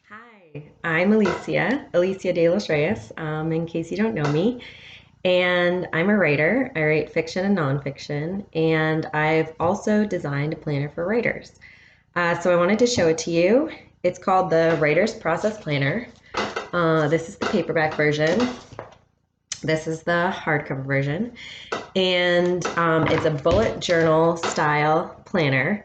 Hi, I'm Alicia de los Reyes, in case you don't know me. And I'm a writer. I write fiction and nonfiction, and I've also designed a planner for writers. So I wanted to show it to you. It's called the Writer's Process Planner. This is the paperback version. This is the hardcover version. And it's a bullet journal style planner.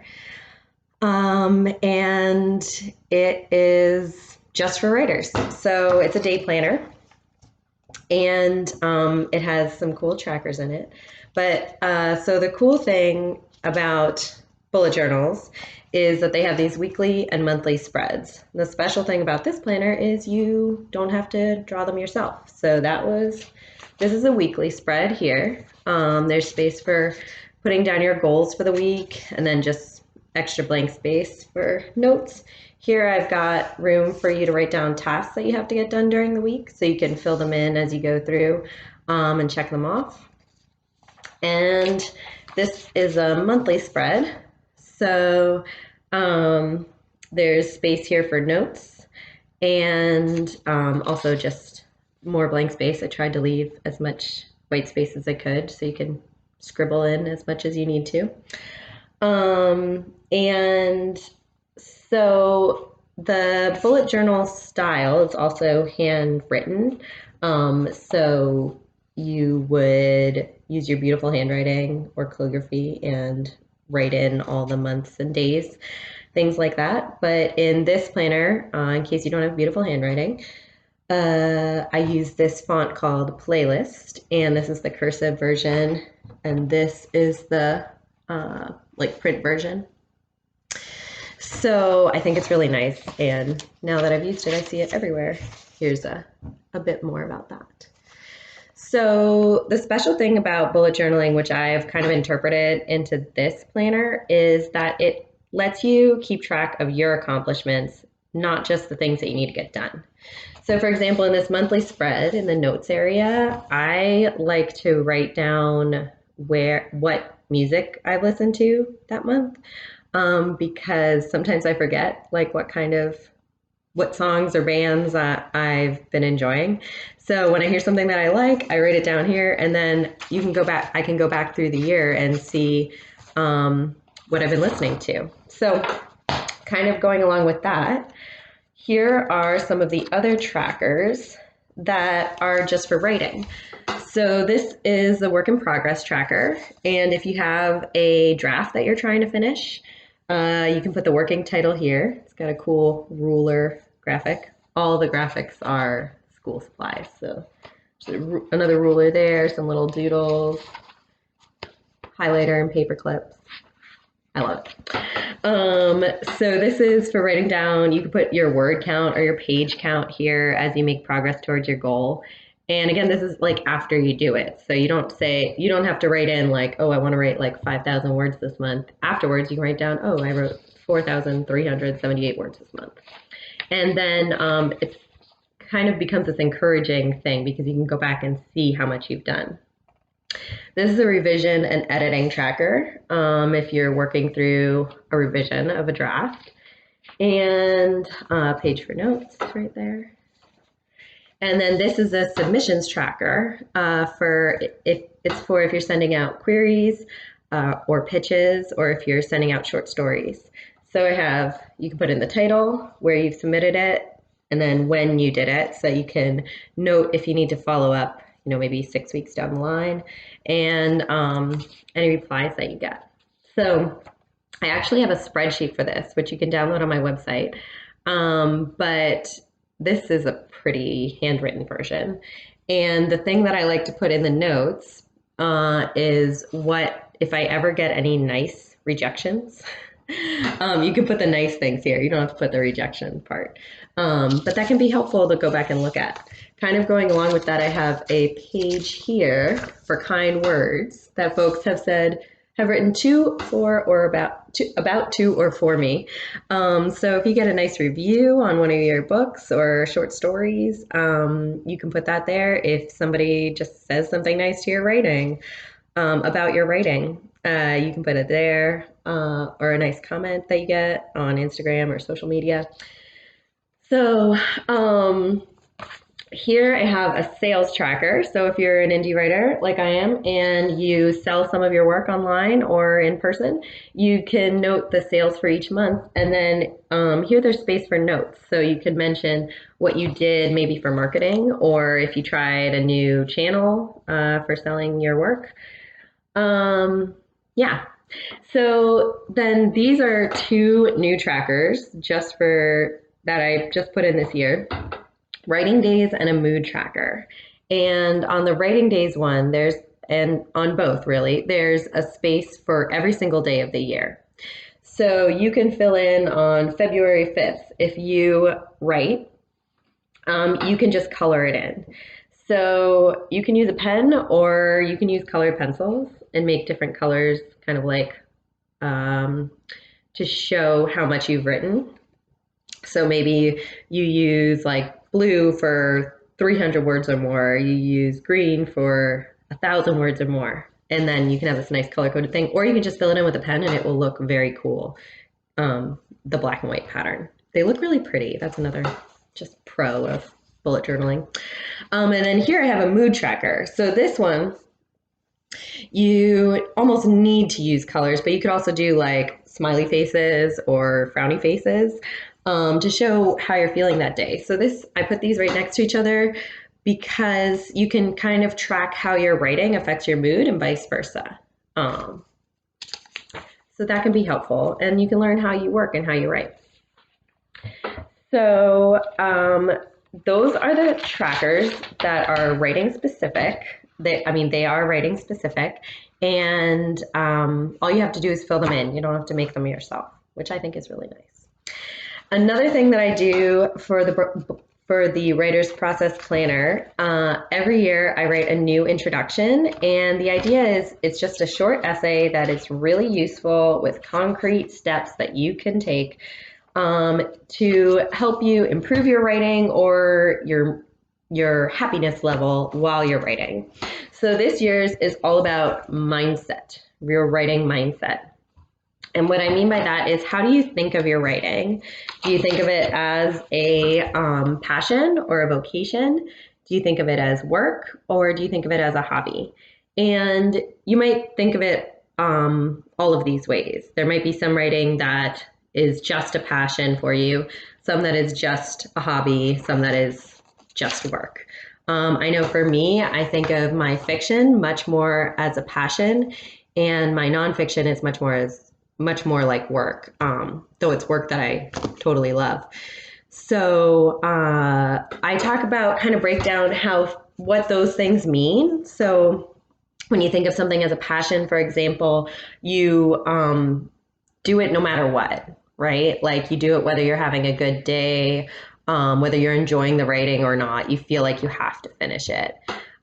And it is just for writers. So it's a day planner, and it has some cool trackers in it. But so the cool thing about bullet journals is that they have these weekly and monthly spreads. The special thing about this planner is you don't have to draw them yourself. So this is a weekly spread here. There's space for putting down your goals for the week, and then just extra blank space for notes. Here I've got room for you to write down tasks that you have to get done during the week, so you can fill them in as you go through and check them off. And this is a monthly spread, so there's space here for notes, and also just more blank space. I tried to leave as much white space as I could so you can scribble in as much as you need to. And so the bullet journal style is also handwritten. So you would use your beautiful handwriting or calligraphy and write in all the months and days, things like that. But in this planner, in case you don't have beautiful handwriting, I use this font called Playlist, and this is the cursive version, and this is the like print version. So I think it's really nice, and now that I've used it, I see it everywhere. Here's a bit more about that. So the special thing about bullet journaling, which I've kind of interpreted into this planner, is that it lets you keep track of your accomplishments, not just the things that you need to get done. So for example, in this monthly spread in the notes area, I like to write down what music I've listened to that month, because sometimes I forget like what songs or bands I've been enjoying. So when I hear something that I like, I write it down here, and then I can go back through the year and see what I've been listening to. So kind of going along with that, here are some of the other trackers that are just for writing. So this is the work in progress tracker, and if you have a draft that you're trying to finish, you can put the working title here. It's got a cool ruler graphic. All the graphics are school supplies, so there's another ruler there, some little doodles, highlighter and paper clips. I love it. So this is for writing down. You can put your word count or your page count here as you make progress towards your goal. And again, this is like after you do it. So you don't have to write in like, oh, I want to write like 5,000 words this month. Afterwards, you can write down, oh, I wrote 4,378 words this month. And then it kind of becomes this encouraging thing because you can go back and see how much you've done. This is a revision and editing tracker if you're working through a revision of a draft. And a page for notes right there. And then this is a submissions tracker if you're sending out queries or pitches, or if you're sending out short stories. So you can put in the title, where you've submitted it, and then when you did it, so you can note if you need to follow up, maybe 6 weeks down the line, and any replies that you get. So I actually have a spreadsheet for this, which you can download on my website. But this is a pretty handwritten version. And the thing that I like to put in the notes is what if I ever get any nice rejections. You can put the nice things here. You don't have to put the rejection part. But that can be helpful to go back and look at. Kind of going along with that, I have a page here for kind words that folks have written to, for, or about to, or for me. So if you get a nice review on one of your books or short stories, you can put that there. If somebody just says something nice to your writing, about your writing, you can put it there, or a nice comment that you get on Instagram or social media. So here I have a sales tracker. So if you're an indie writer like I am and you sell some of your work online or in person, you can note the sales for each month. And then here there's space for notes. So you could mention what you did maybe for marketing or if you tried a new channel for selling your work. Yeah. So then these are two new trackers just for that I just put in this year. Writing days and a mood tracker. And on the writing days one, and on both really, there's a space for every single day of the year. So you can fill in on February 5th. If you write, you can just color it in. So you can use a pen or you can use colored pencils and make different colors, kind of like to show how much you've written. So maybe you use like blue for 300 words or more, you use green for 1,000 words or more, and then you can have this nice color-coded thing, or you can just fill it in with a pen and it will look very cool. The black and white pattern. They look really pretty. That's another just pro of bullet journaling. And then here I have a mood tracker. So this one, you almost need to use colors, but you could also do like smiley faces or frowny faces to show how you're feeling that day. So I put these right next to each other because you can kind of track how your writing affects your mood and vice versa. So that can be helpful, and you can learn how you work and how you write. So those are the trackers that are writing specific. They are writing specific, and all you have to do is fill them in. You don't have to make them yourself, which I think is really nice. Another thing that I do for the Writer's Process Planner, every year I write a new introduction, and the idea is it's just a short essay that is really useful with concrete steps that you can take to help you improve your writing or your happiness level while you're writing. So this year's is all about mindset, your writing mindset. And what I mean by that is, how do you think of your writing? Do you think of it as a passion or a vocation? Do you think of it as work, or do you think of it as a hobby? And you might think of it all of these ways. There might be some writing that is just a passion for you, some that is just a hobby, some that is just work. I know for me, I think of my fiction much more as a passion, and my nonfiction is much more like work, though it's work that I totally love. So I talk about, kind of break down what those things mean. So when you think of something as a passion, for example, you do it no matter what, right? Like you do it whether you're having a good day, whether you're enjoying the writing or not, you feel like you have to finish it.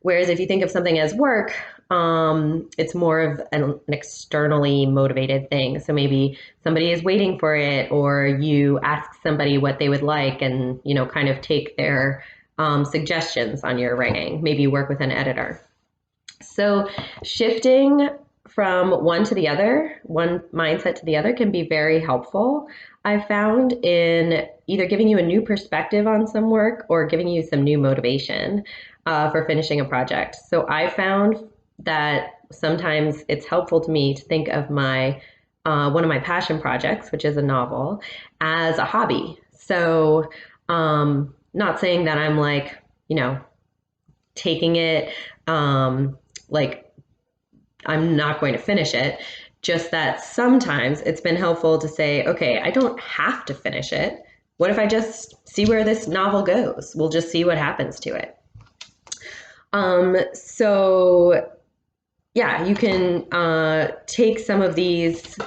Whereas if you think of something as work, it's more of an externally motivated thing. So maybe somebody is waiting for it, or you ask somebody what they would like and, kind of take their suggestions on your writing. Maybe you work with an editor. So shifting from one to the other, one mindset to the other, can be very helpful. I've found in either giving you a new perspective on some work or giving you some new motivation for finishing a project. So I found that sometimes it's helpful to me to think of my one of my passion projects, which is a novel, as a hobby. So not saying that I'm like, taking it like I'm not going to finish it, just that sometimes it's been helpful to say, okay, I don't have to finish it. What if I just see where this novel goes? We'll just see what happens to it. So yeah, you can take some of these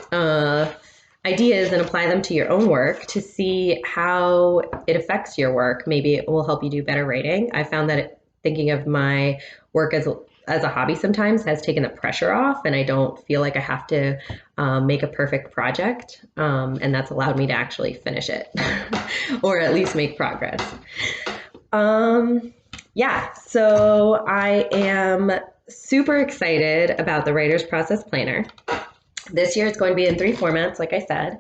ideas and apply them to your own work to see how it affects your work. Maybe it will help you do better writing. I found that thinking of my work as a hobby sometimes has taken the pressure off, and I don't feel like I have to make a perfect project, and that's allowed me to actually finish it or at least make progress. Yeah, so I am super excited about the Writer's Process Planner. This year it's going to be in 3 formats, like I said.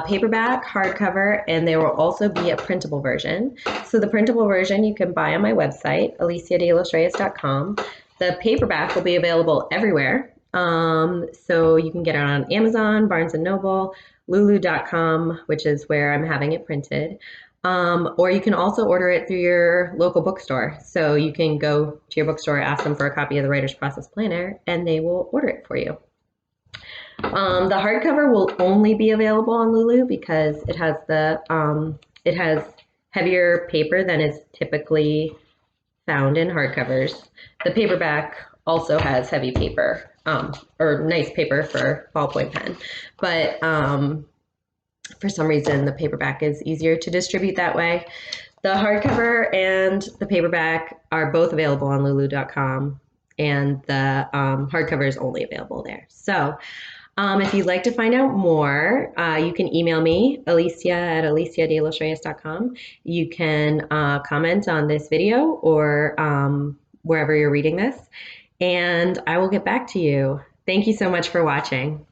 paperback, hardcover, and there will also be a printable version. So the printable version you can buy on my website, aliciadelostreyes.com. The paperback will be available everywhere. So you can get it on Amazon, Barnes & Noble, lulu.com, which is where I'm having it printed. Or you can also order it through your local bookstore. So you can go to your bookstore, ask them for a copy of the Writer's Process Planner, and they will order it for you. The hardcover will only be available on Lulu because it has heavier paper than is typically found in hardcovers. The paperback also has heavy paper, or nice paper for ballpoint pen, but for some reason the paperback is easier to distribute that way. The hardcover and the paperback are both available on lulu.com, and the hardcover is only available there. So if you'd like to find out more, you can email me, alicia@aliciadelostreyes.com. You can comment on this video or wherever you're reading this, and I will get back to you. Thank you so much for watching.